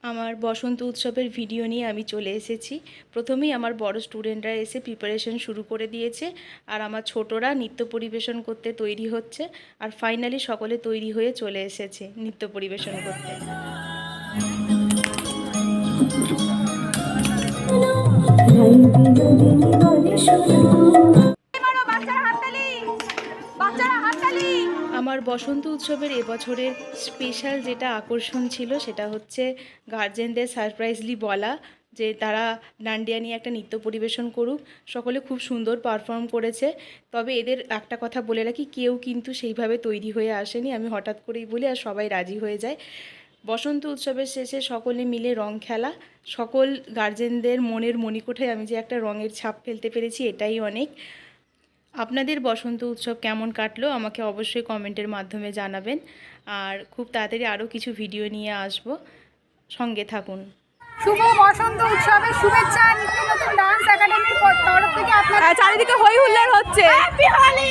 আমার বসন্ত উৎসবের ভিডিও নিয়ে আমি চলে এসেছি। প্রথমেই আমার বড় স্টুডেন্টরা এসে প্রিপারেশন শুরু করে দিয়েছে, আর আমার ছোটরা নৃত্য পরিবেশন করতে তৈরি হচ্ছে, আর ফাইনালি সকলে তৈরি হয়ে চলে এসেছে নৃত্য পরিবেশন করতে। আমার বসন্ত উৎসবের এবছরের স্পেশাল যেটা আকর্ষণ ছিল সেটা হচ্ছে গার্জেনদের সারপ্রাইজলি বলা যে তারা ডান্ডিয়া নিয়ে একটা নৃত্য পরিবেশন করুক। সকলে খুব সুন্দর পারফর্ম করেছে। তবে এদের একটা কথা বলে রাখি, কেউ কিন্তু সেইভাবে তৈরি হয়ে আসেনি, আমি হঠাৎ করেই বলি আর সবাই রাজি হয়ে যায়। বসন্ত উৎসবের শেষে সকলে মিলে রং খেলা, সকল গার্জেনদের মনের মণিকোঠায় আমি যে একটা রঙের ছাপ ফেলতে পেরেছি এটাই অনেক। আপনাদের বসন্ত উৎসব কেমন কাটলো আমাকে অবশ্যই কমেন্টের মাধ্যমে জানাবেন, আর খুব তাড়াতাড়ি আরও কিছু ভিডিও নিয়ে আসব, সঙ্গে থাকুন। শুভ বসন্ত উৎসবের শুভেচ্ছা। নিত্য নতুন ডান্স একাডেমির তরফ থেকে আপনার চারিদিকে হই হুল্লোড় হচ্ছে। হ্যাপি হোলি।